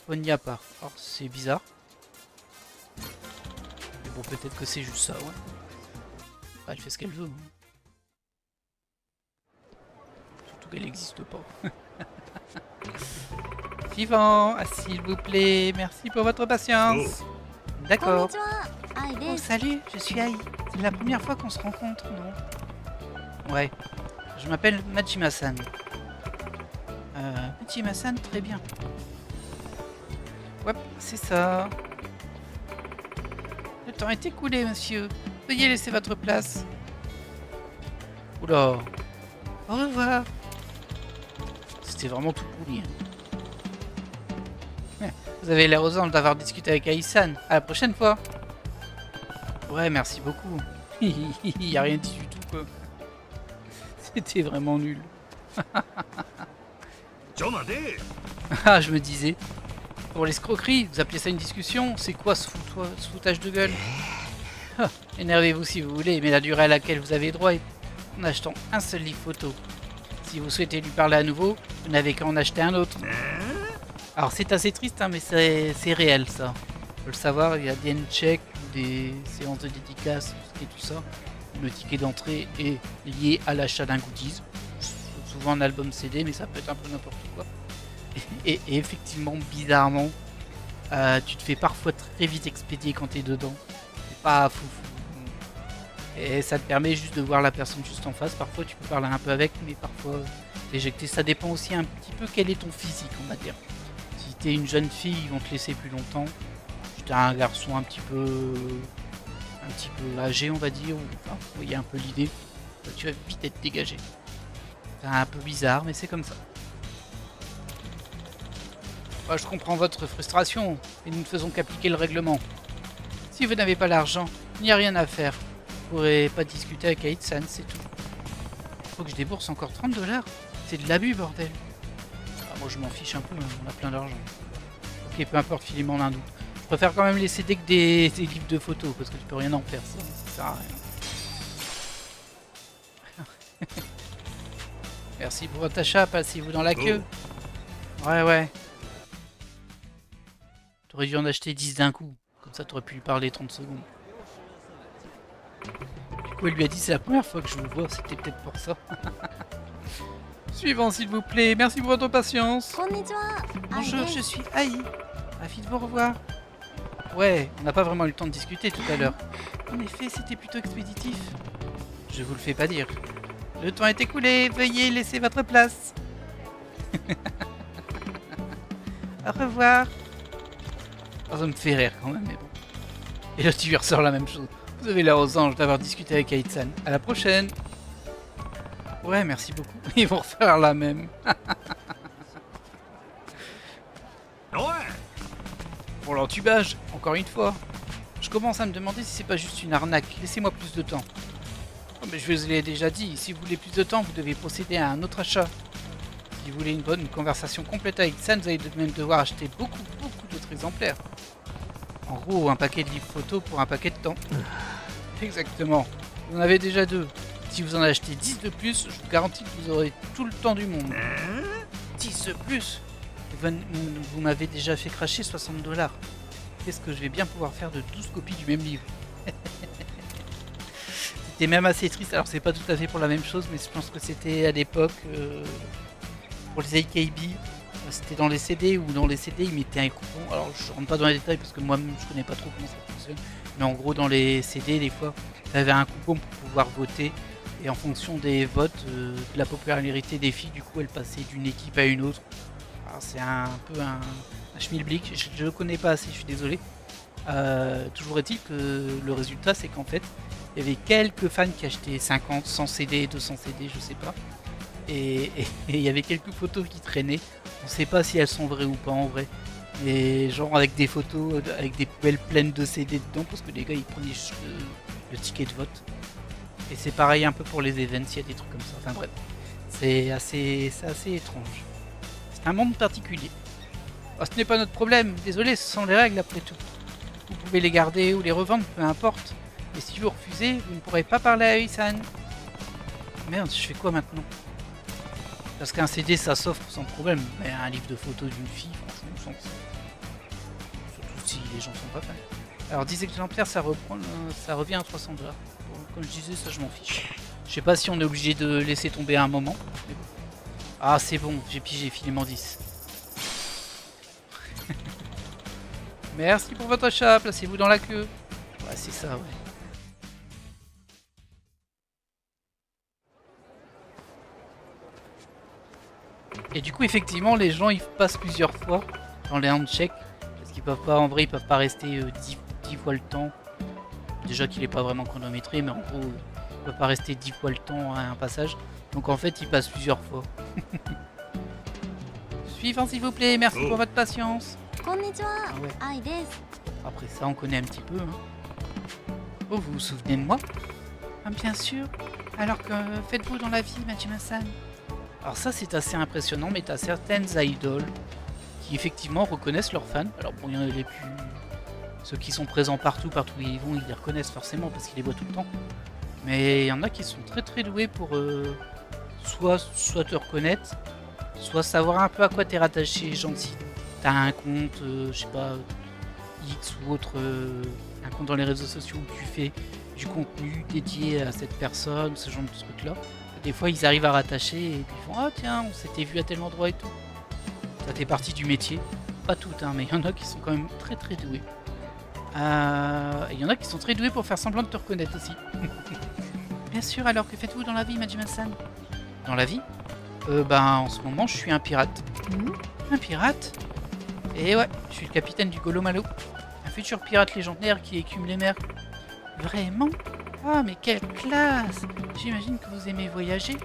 poignard à part. Alors, c'est bizarre. Mais bon, peut-être que c'est juste ça, ouais. Ah, elle fait ce qu'elle veut. Hein. Surtout qu'elle n'existe pas. Suivant, s'il vous plaît. Merci pour votre patience. D'accord. Oh, salut, je suis Ai. C'est la première fois qu'on se rencontre, non? Ouais. Je m'appelle Majima-san. Majima-san, très bien. Ouais, c'est ça. Le temps est écoulé, monsieur. Veuillez laisser votre place. Oula. Au revoir. C'était vraiment tout pourri. Hein. Vous avez l'air osant d'avoir discuté avec Ai-san. À la prochaine fois. Ouais, merci beaucoup. Il n'y a rien dit du tout, quoi. C'était vraiment nul. Ah, je me disais. Pour l'escroquerie, vous appelez ça une discussion? C'est quoi ce foutage de gueule? Ah, énervez-vous si vous voulez, mais la durée à laquelle vous avez droit est en achetant un seul livre photo. Si vous souhaitez lui parler à nouveau, vous n'avez qu'à en acheter un autre. Alors c'est assez triste, hein, mais c'est réel ça. Faut le savoir, il y a des handshakes, des séances de dédicaces et tout ça. Le ticket d'entrée est lié à l'achat d'un goodies. Souvent un album CD, mais ça peut être un peu n'importe quoi. Et effectivement, bizarrement, tu te fais parfois très vite expédier quand t'es dedans. C'est pas fou. Et ça te permet juste de voir la personne juste en face. Parfois tu peux parler un peu avec, mais parfois t'éjecter. Ça dépend aussi un petit peu quel est ton physique, on va dire. Si t'es une jeune fille, ils vont te laisser plus longtemps. Si t'es un garçon un petit peu âgé, on va dire, ou enfin, vous voyez un peu l'idée, tu vas vite être dégagé. C'est un peu bizarre, mais c'est comme ça. Moi, je comprends votre frustration, et nous ne faisons qu'appliquer le règlement. Si vous n'avez pas l'argent, il n'y a rien à faire. Vous pourrez pas discuter avec Aït-san, c'est tout. Faut que je débourse encore 30 $. C'est de l'abus, bordel. Ah, moi, je m'en fiche un peu, on a plein d'argent. Ok, peu importe, filez-moi un doute. Je préfère quand même les CD que des livres de photos, parce que tu peux rien en faire, ça sert à rien. Merci pour votre achat, passez-vous dans la queue. Ouais. T'aurais dû en acheter 10 d'un coup, comme ça t'aurais pu lui parler 30 secondes. Du coup, elle lui a dit c'est la première fois que je vous vois, c'était peut-être pour ça. Suivant, s'il vous plaît, merci pour votre patience. Bonjour, je suis Aïe. Ravi de vous revoir. Ouais, on n'a pas vraiment eu le temps de discuter tout à l'heure. En effet, c'était plutôt expéditif. Je vous le fais pas dire. Le temps est écoulé, veuillez laisser votre place. Au revoir. Oh, ça me fait rire quand même, mais bon. Et là, tu lui ressors la même chose. Vous avez l'air aux anges d'avoir discuté avec Aït-san. À la prochaine. Ouais, merci beaucoup. Ils vont refaire la même. Pour l'entubage, encore une fois. Je commence à me demander si c'est pas juste une arnaque. Laissez-moi plus de temps. Oh, mais je vous l'ai déjà dit, si vous voulez plus de temps, vous devez procéder à un autre achat. Si vous voulez une bonne conversation complète avec San, vous allez même devoir acheter beaucoup d'autres exemplaires. En gros, un paquet de livres photos pour un paquet de temps. Exactement. Vous en avez déjà 2. Si vous en achetez 10 de plus, je vous garantis que vous aurez tout le temps du monde. 10 de plus? Vous m'avez déjà fait cracher 60 $. Qu'est-ce que je vais bien pouvoir faire de 12 copies du même livre? C'était même assez triste. Alors c'est pas tout à fait pour la même chose, mais je pense que c'était à l'époque pour les AKB. C'était dans les CD, ou dans les CD ils mettaient un coupon. Alors je rentre pas dans les détails parce que moi-même je connais pas trop comment ça fonctionne. Mais en gros dans les CD des fois, tu avais un coupon pour pouvoir voter. Et en fonction des votes, de la popularité des filles, du coup elles passaient d'une équipe à une autre. C'est un peu un schmilblick, je ne le connais pas assez, je suis désolé. Toujours est-il que le résultat c'est qu'en fait, il y avait quelques fans qui achetaient 50, 100 CD, 200 CD, je sais pas. Et il y avait quelques photos qui traînaient. On sait pas si elles sont vraies ou pas en vrai. Et genre avec des photos, avec des poubelles pleines de CD dedans, parce que les gars ils prenaient juste le ticket de vote. Et c'est pareil un peu pour les events, il y a des trucs comme ça. Enfin bref, c'est assez étrange. C'est un monde particulier. Oh, ce n'est pas notre problème, désolé, ce sont les règles après tout. Vous pouvez les garder ou les revendre, peu importe. Mais si vous refusez, vous ne pourrez pas parler à Aït-san. Merde, je fais quoi maintenant? Parce qu'un CD ça s'offre sans problème, mais un livre de photos d'une fille, franchement, on s'en fout. Surtout si les gens sont pas fans. Alors 10 exemplaires, ça revient à 300 $. Bon, comme je disais, ça je m'en fiche. Je sais pas si on est obligé de laisser tomber à un moment. Mais bon. Ah c'est bon, j'ai pigé, filement 10. Merci pour votre achat, placez-vous dans la queue. Ouais, c'est ça, ouais. Et du coup, effectivement, les gens ils passent plusieurs fois dans les handshakes. Parce qu'ils peuvent pas, en vrai, ils peuvent pas rester 10 fois le temps. Déjà qu'il est pas vraiment chronométré, mais en gros, ils peuvent pas rester 10 fois le temps à un passage. Donc en fait, ils passent plusieurs fois. Suivant, s'il vous plaît, merci pour votre patience. Ah ouais. Après ça, on connaît un petit peu. Hein. Oh, vous vous souvenez de moi? Ah, bien sûr. Alors que faites-vous dans la vie, Majima-san? Alors ça, c'est assez impressionnant, mais t'as certaines idoles qui effectivement reconnaissent leurs fans. Alors bon, il y en a les plus... Ceux qui sont présents partout où ils vont, ils les reconnaissent forcément parce qu'ils les voient tout le temps. Mais il y en a qui sont très doués pour soit te reconnaître, soit savoir un peu à quoi t'es rattaché, genre si t'as un compte, je sais pas, X ou autre, un compte dans les réseaux sociaux où tu fais du contenu dédié à cette personne, ce genre de trucs-là. Des fois, ils arrivent à rattacher et puis ils font « Ah tiens, on s'était vu à tel endroit et tout ». Ça fait partie du métier. Pas toutes, hein, mais il y en a qui sont quand même très très doués. Il y en a qui sont très doués pour faire semblant de te reconnaître aussi. Bien sûr, alors que faites-vous dans la vie, Majima-san? Dans la vie? En ce moment, je suis un pirate. Un pirate? Et ouais, je suis le capitaine du Golomalo. Un futur pirate légendaire qui écume les mers. Vraiment? Ah, mais quelle classe! J'imagine que vous aimez voyager.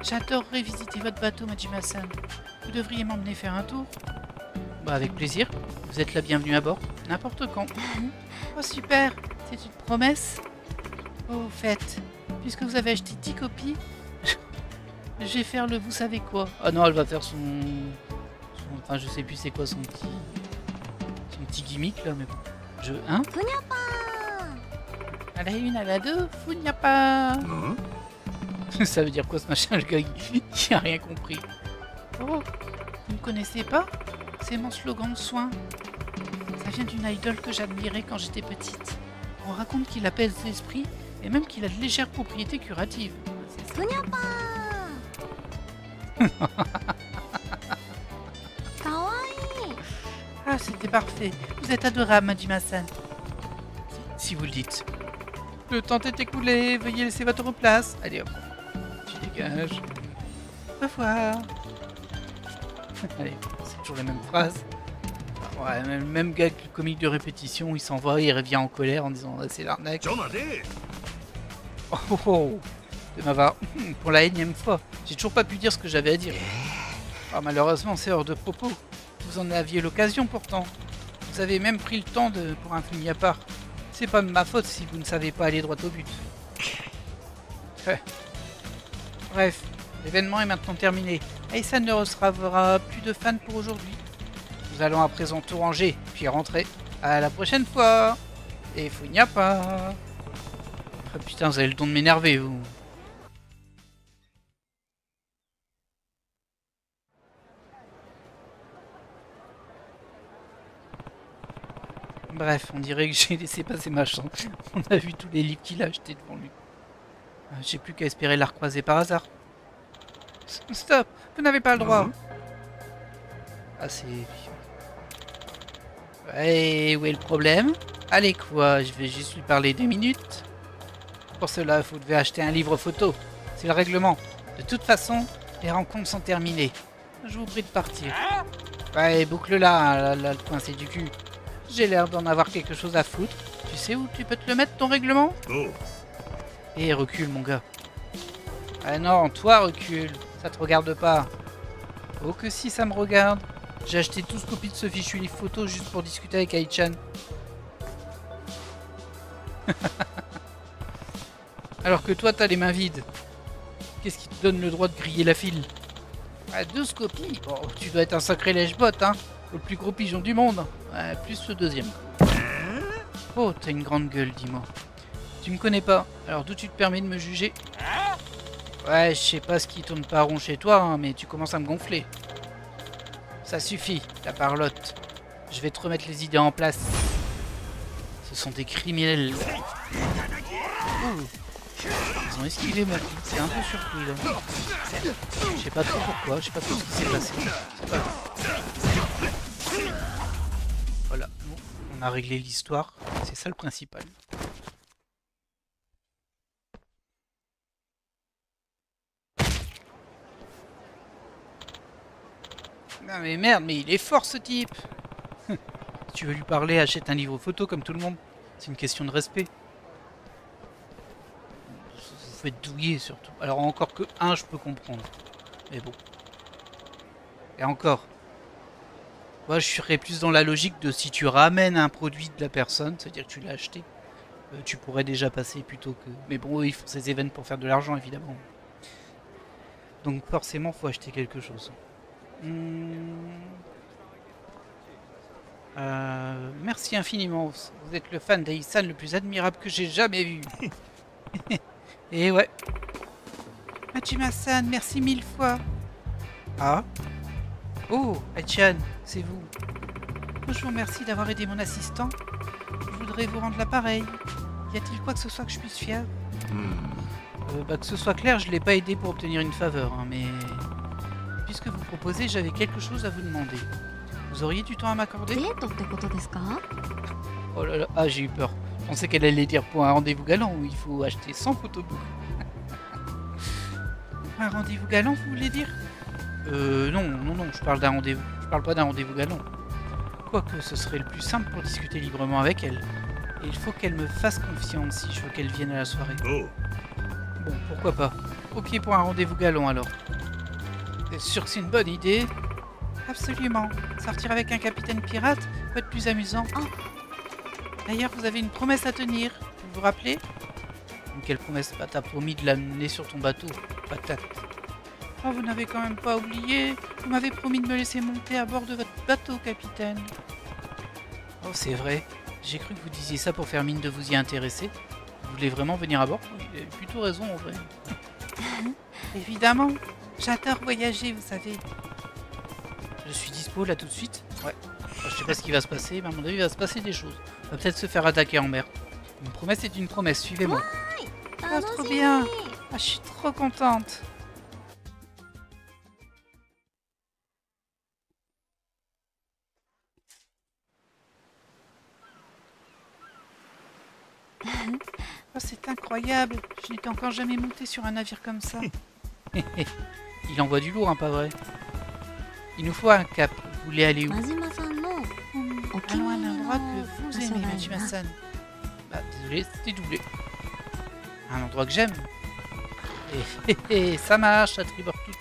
J'adorerais visiter votre bateau, Majima-san. Vous devriez m'emmener faire un tour. Bah, avec plaisir. Vous êtes la bienvenue à bord. N'importe quand. Oh, super! C'est une promesse? Oh, faites. Puisque vous avez acheté 10 copies, je vais faire le vous savez quoi. Ah non, elle va faire son... Enfin, je sais plus c'est quoi son petit gimmick là, mais bon. Hein? À la une, à la deux, Funyapa. Ça veut dire quoi ce machin, le gars, il a rien compris. Oh, vous ne connaissez pas? C'est mon slogan de soin. Ça vient d'une idole que j'admirais quand j'étais petite. On raconte qu'il apaise l'esprit et même qu'il a de légères propriétés curatives. Ah, c'était parfait. Vous êtes adorable, Majima-san. Si vous le dites. Le temps est écoulé, veuillez laisser votre place. Allez hop, tu dégages. Au revoir. Allez, c'est toujours la même phrase. Ouais, même gag comique de répétition, il s'en va, il revient en colère en disant c'est l'arnaque. Oh, de m'avoir pour la énième fois. J'ai toujours pas pu dire ce que j'avais à dire. Ah, malheureusement, c'est hors de propos. Vous en aviez l'occasion pourtant. Vous avez même pris le temps pour un film à part. C'est pas de ma faute si vous ne savez pas aller droit au but. Bref, l'événement est maintenant terminé. Aïsan ne recevra plus de fans pour aujourd'hui. Nous allons à présent tout ranger, puis rentrer. À la prochaine fois. Et Funyapa. Oh putain, vous avez le don de m'énerver, vous. Bref, on dirait que j'ai laissé passer ma chance. On a vu tous les livres qu'il a achetés devant lui. J'ai plus qu'à espérer la recroiser par hasard. Stop, vous n'avez pas le droit. Ah, c'est... Et où est le problème? Allez quoi, je vais juste lui parler 2 minutes. Pour cela, vous devez acheter un livre photo. C'est le règlement. De toute façon, les rencontres sont terminées. Je vous prie de partir. Ouais, boucle-la, là, le coincé du cul. J'ai l'air d'en avoir quelque chose à foutre. Tu sais où tu peux te le mettre, ton règlement? Eh, recule, mon gars. Ah non, toi, recule. Ça te regarde pas. Oh que si, ça me regarde. J'ai acheté 12 copies de ce fichu livre photo juste pour discuter avec Aichan. Alors que toi, t'as les mains vides. Qu'est-ce qui te donne le droit de griller la file? Ah, 12 copies? Oh, tu dois être un sacré lèche-bot, hein. Le plus gros pigeon du monde. Ouais, plus le deuxième. Oh, t'as une grande gueule, dis-moi. Tu me connais pas, alors d'où tu te permets de me juger? Ouais, je sais pas ce qui tourne pas rond chez toi, hein, mais tu commences à me gonfler. Ça suffit, la parlotte. Je vais te remettre les idées en place. Ce sont des criminels. Ouh. Ils ont esquivé mon coup, c'est un peu surpris là. Je sais pas trop pourquoi, je sais pas trop ce qui s'est passé. Voilà, bon, on a réglé l'histoire, c'est ça le principal. Non mais merde, mais il est fort ce type. Si tu veux lui parler, achète un livre photo comme tout le monde. C'est une question de respect. Vous faites douiller surtout. Alors encore que un, je peux comprendre. Mais bon. Et encore. Moi, je serais plus dans la logique de si tu ramènes un produit de la personne, c'est-à-dire que tu l'as acheté, tu pourrais déjà passer plutôt que... Mais bon, ils font ces événements pour faire de l'argent, évidemment. Donc forcément, faut acheter quelque chose. Merci infiniment. Vous êtes le fan d'Aïsan le plus admirable que j'ai jamais vu. Et ouais. Majima-san, merci 1000 fois. Ah. Oh, Aichan, c'est vous. Je vous remercie d'avoir aidé mon assistant. Je voudrais vous rendre l'appareil. Y a-t-il quoi que ce soit que je puisse faire? Que ce soit clair, je l'ai pas aidé pour obtenir une faveur, hein, mais... Puisque vous proposez, j'avais quelque chose à vous demander. Vous auriez du temps à m'accorder? Oh là là, ah j'ai eu peur. Je pensais qu'elle allait dire pour un rendez-vous galant où il faut acheter 100 photobooks. Un rendez-vous galant, vous voulez dire? Non, je parle d'un rendez-vous. Je parle pas d'un rendez-vous galant. Quoique ce serait le plus simple pour discuter librement avec elle. Et il faut qu'elle me fasse confiance si je veux qu'elle vienne à la soirée. Bon, pourquoi pas. Ok pour un rendez-vous galant alors. T'es sûr que c'est une bonne idée? Absolument. Sortir avec un capitaine pirate peut être plus amusant. D'ailleurs, vous avez une promesse à tenir. Vous vous rappelez? Quelle promesse? Bah, t'as promis de l'amener sur ton bateau. Patate. Oh, vous n'avez quand même pas oublié. Vous m'avez promis de me laisser monter à bord de votre bateau, capitaine. Oh, c'est vrai. J'ai cru que vous disiez ça pour faire mine de vous y intéresser. Vous voulez vraiment venir à bord? Il avez plutôt raison, en vrai. Évidemment. J'adore voyager, vous savez. Je suis dispo là tout de suite. Ouais. Je sais pas ce qui va se passer, mais à mon avis, il va se passer des choses. On va peut-être se faire attaquer en mer. Une promesse est une promesse, suivez-moi. Oh, trop bien. Ah, je suis trop contente. Oh, c'est incroyable. Je n'étais encore jamais montée sur un navire comme ça. Il envoie du lourd, hein, pas vrai? Il nous faut un cap. Vous voulez aller où? Allons à un endroit que vous aimez, Majima-san. Bah, désolé, c'était doublé. Un endroit que j'aime. Et ça marche, ça tribord tout.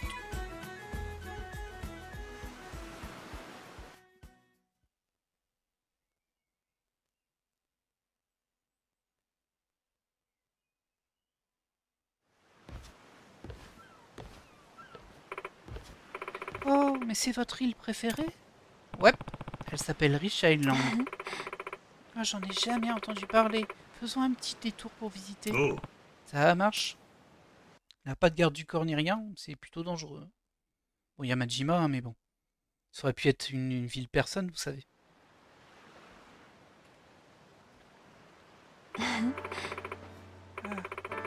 Oh, mais c'est votre île préférée? Ouais, elle s'appelle Rich Island. Oh, j'en ai jamais entendu parler. Faisons un petit détour pour visiter. Ça marche. Il n'y a pas de garde du corps ni rien, c'est plutôt dangereux. Bon, il y a Majima, hein, mais bon. Ça aurait pu être une ville personne, vous savez.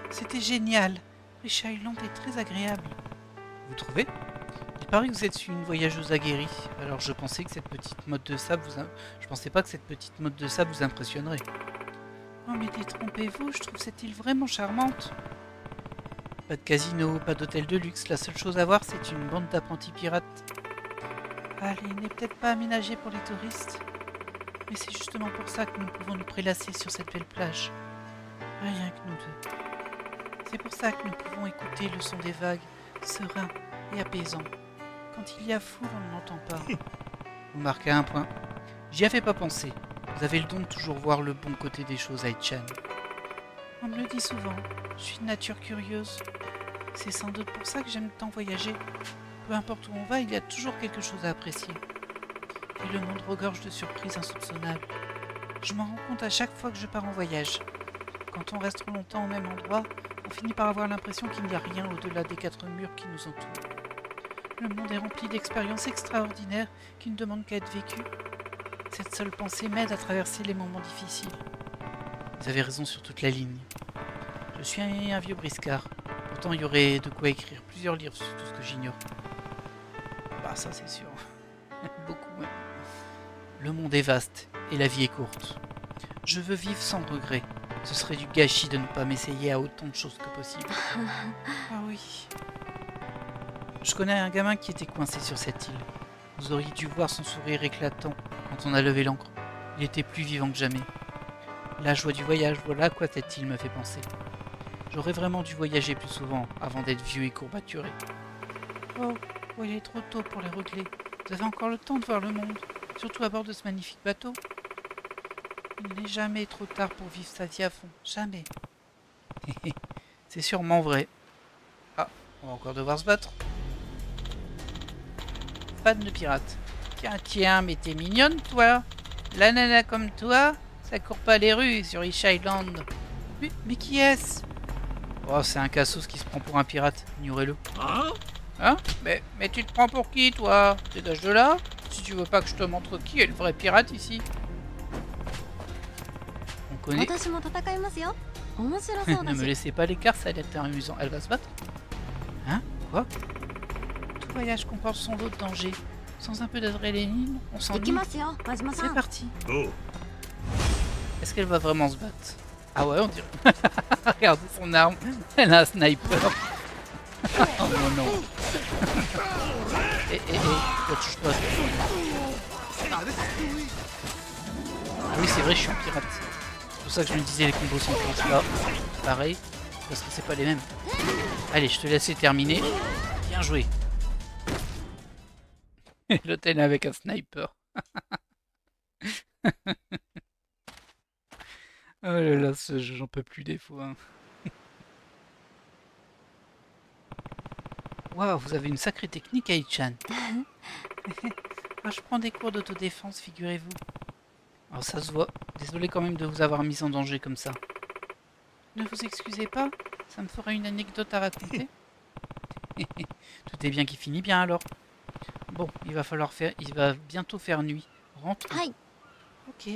C'était génial. Rich Island est très agréable. Vous trouvez? Il paraît que vous êtes une voyageuse aguerrie. Alors je pensais que cette petite motte de sable Je pensais pas que cette petite motte de sable vous impressionnerait. Oh mais détrompez-vous, je trouve cette île vraiment charmante. Pas de casino, pas d'hôtel de luxe, la seule chose à voir c'est une bande d'apprentis pirates. Ah, l'île n'est peut-être pas aménagée pour les touristes. Mais c'est justement pour ça que nous pouvons nous prélasser sur cette belle plage. Rien que nous deux. C'est pour ça que nous pouvons écouter le son des vagues, serein et apaisant. Quand il y a foule, on ne l'entend pas. Vous marquez un point. J'y avais pas pensé. Vous avez le don de toujours voir le bon côté des choses, Ai-chan. On me le dit souvent. Je suis de nature curieuse. C'est sans doute pour ça que j'aime tant voyager. Peu importe où on va, il y a toujours quelque chose à apprécier. Et le monde regorge de surprises insoupçonnables. Je m'en rends compte à chaque fois que je pars en voyage. Quand on reste trop longtemps au même endroit, on finit par avoir l'impression qu'il n'y a rien au-delà des 4 murs qui nous entourent. Le monde est rempli d'expériences extraordinaires qui ne demandent qu'à être vécues. Cette seule pensée m'aide à traverser les moments difficiles. Vous avez raison sur toute la ligne. Je suis un vieux briscard. Pourtant, il y aurait de quoi écrire plusieurs livres sur tout ce que j'ignore. Bah ça c'est sûr. Beaucoup même. Le monde est vaste et la vie est courte. Je veux vivre sans regret. Ce serait du gâchis de ne pas m'essayer à autant de choses que possible. Ah oui. Je connais un gamin qui était coincé sur cette île. Vous auriez dû voir son sourire éclatant quand on a levé l'ancre. Il était plus vivant que jamais. La joie du voyage, voilà à quoi cette île me fait penser. J'aurais vraiment dû voyager plus souvent avant d'être vieux et courbaturé. Oh, il est trop tôt pour les regrets. Vous avez encore le temps de voir le monde, surtout à bord de ce magnifique bateau. Il n'est jamais trop tard pour vivre sa vie à fond. Jamais. C'est sûrement vrai. Ah, on va encore devoir se battre. Fan de pirate. Tiens, mais t'es mignonne, toi. La nana comme toi, ça court pas les rues sur Rich Island. Mais qui est-ce? Oh, c'est un cassos qui se prend pour un pirate. Ignorez-le. Hein? Mais tu te prends pour qui, toi? Dégage de là. Si tu veux pas que je te montre qui est le vrai pirate ici. connais. Ne me laissez pas l'écart, ça a l'air amusant. Elle va se battre? Hein? Quoi? Tout voyage comporte son lot de dangers. Sans un peu d'adrénaline, on s'ennuie. C'est parti. Est-ce qu'elle va vraiment se battre? Ah ouais, on dirait. Regardez son arme. Elle a un sniper. Oh non, non. Eh, la touche pas. Ah oui, c'est vrai, je suis un pirate. C'est pour ça que je me disais les combos s'enclenchent pas. Pareil, parce que c'est pas les mêmes. Allez, je te laisse terminer. Bien joué. L'hôtel avec un sniper. Oh là là, ce jeu, j'en peux plus des fois. Hein. Waouh, vous avez une sacrée technique, Ai-chan. Moi, je prends des cours d'autodéfense, figurez-vous. Alors ça se voit. Désolé quand même de vous avoir mis en danger comme ça. Ne vous excusez pas, ça me fera une anecdote à raconter. Tout est bien qui finit bien alors. Bon, il va bientôt faire nuit. Rentre. Ok.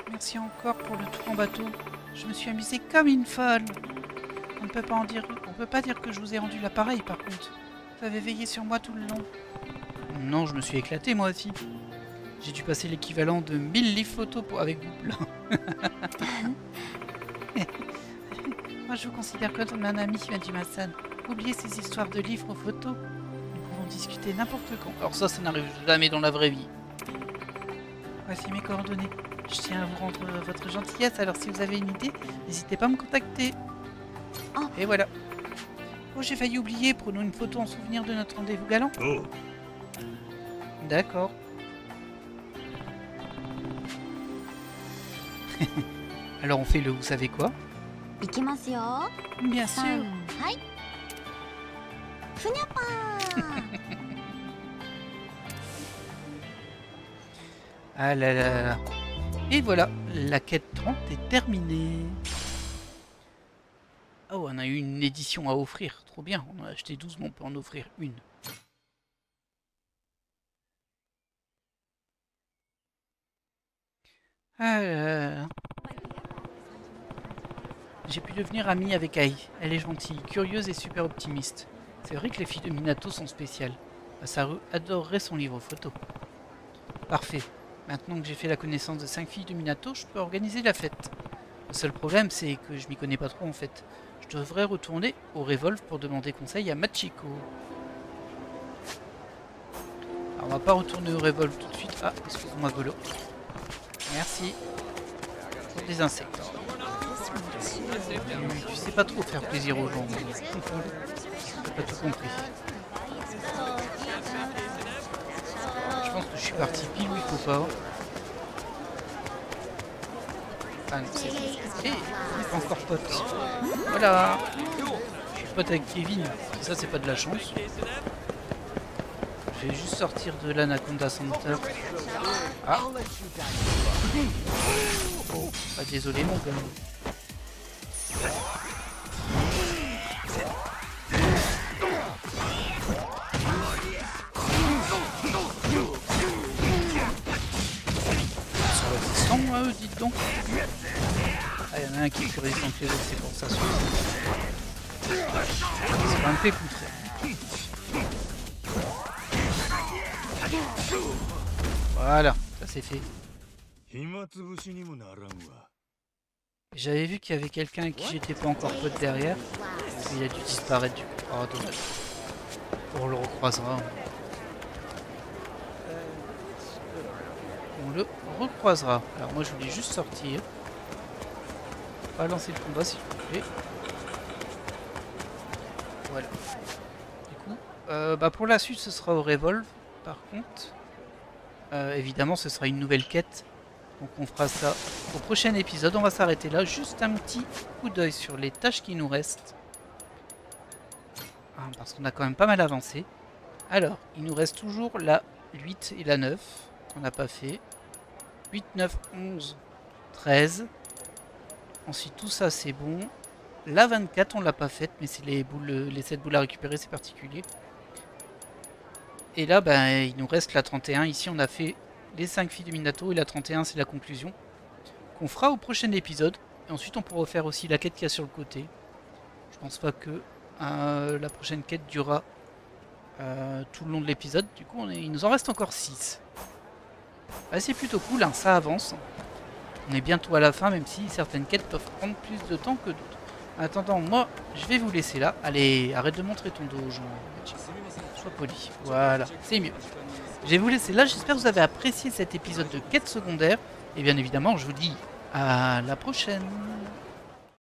Merci encore pour le tour en bateau. Je me suis amusée comme une folle. On ne peut pas dire que je vous ai rendu l'appareil par contre. Vous avez veillé sur moi tout le long. Non, je me suis éclaté moi aussi. J'ai dû passer l'équivalent de 1000 livres photos avec vous plein. Moi je vous considère comme un ami, Majima-san. Oubliez ces histoires de livres photos. Nous pouvons discuter n'importe quand. Alors ça n'arrive jamais dans la vraie vie. Voici mes coordonnées. Je tiens à vous rendre votre gentillesse, alors si vous avez une idée, n'hésitez pas à me contacter. Oh. Et voilà. Oh, j'ai failli oublier, prenons une photo en souvenir de notre rendez-vous galant. Oh. D'accord. Alors on fait le vous savez quoi? Bien sûr. Ah là là là. Et voilà, la quête 30 est terminée. Oh, on a eu une édition à offrir. Trop bien, on a acheté 12, mais on peut en offrir une. J'ai pu devenir amie avec Ai. Elle est gentille, curieuse et super optimiste. C'est vrai que les filles de Minato sont spéciales. Masaru adorerait son livre photo. Parfait. Maintenant que j'ai fait la connaissance de 5 filles de Minato, je peux organiser la fête. Le seul problème, c'est que je m'y connais pas trop en fait. Je devrais retourner au Revolve pour demander conseil à Machiko. Alors on va pas retourner au Revolve tout de suite. Ah, excuse-moi Golo. Merci. Pour des insectes. Tu sais pas trop faire plaisir aux gens. J'ai pas tout compris. Je pense que je suis parti pile où il faut pas. Ah non, c'est... Hé, on n'est pas encore pote. Voilà. Je suis pote avec Kevin. Ça, c'est pas de la chance. Je vais juste sortir de l'Anaconda Center. Ah. Oh, bah désolé mon gars. Eux, dites donc. Ah, il y en a un qui est plus résistant que les autres, c'est pour ça. C'est pas un peu contraire. Voilà, ça c'est fait. J'avais vu qu'il y avait quelqu'un avec qui j'étais pas encore pote derrière. Il a dû disparaître du coup. Oh, dommage. On le recroisera. On le recroisera. Alors moi je voulais juste sortir. Pas lancer le combat s'il vous plaît. Voilà. Du coup, bah pour la suite ce sera au Revolve. Par contre, évidemment ce sera une nouvelle quête. Donc on fera ça au prochain épisode. On va s'arrêter là. Juste un petit coup d'œil sur les tâches qui nous restent. Ah, parce qu'on a quand même pas mal avancé. Alors, il nous reste toujours la 8 et la 9 qu'on n'a pas fait. 8, 9, 11. 13. Ensuite, tout ça, c'est bon. La 24, on l'a pas faite, mais c'est les 7 boules à récupérer, c'est particulier. Et là, ben, il nous reste la 31. Ici, on a fait les 5 filles de Minato et la 31, c'est la conclusion. Qu'on fera au prochain épisode. Et ensuite, on pourra faire aussi la quête qu'il y a sur le côté. Je pense pas que la prochaine quête durera tout le long de l'épisode. Du coup, il nous en reste encore 6. Ah, c'est plutôt cool, hein, ça avance. On est bientôt à la fin, même si certaines quêtes peuvent prendre plus de temps que d'autres. En attendant, moi, je vais vous laisser là. Allez, arrête de montrer ton dos aux gens. Sois poli. Voilà, c'est mieux. Je vais vous laisser là. J'espère que vous avez apprécié cet épisode de quête secondaire. Et bien évidemment, je vous dis à la prochaine.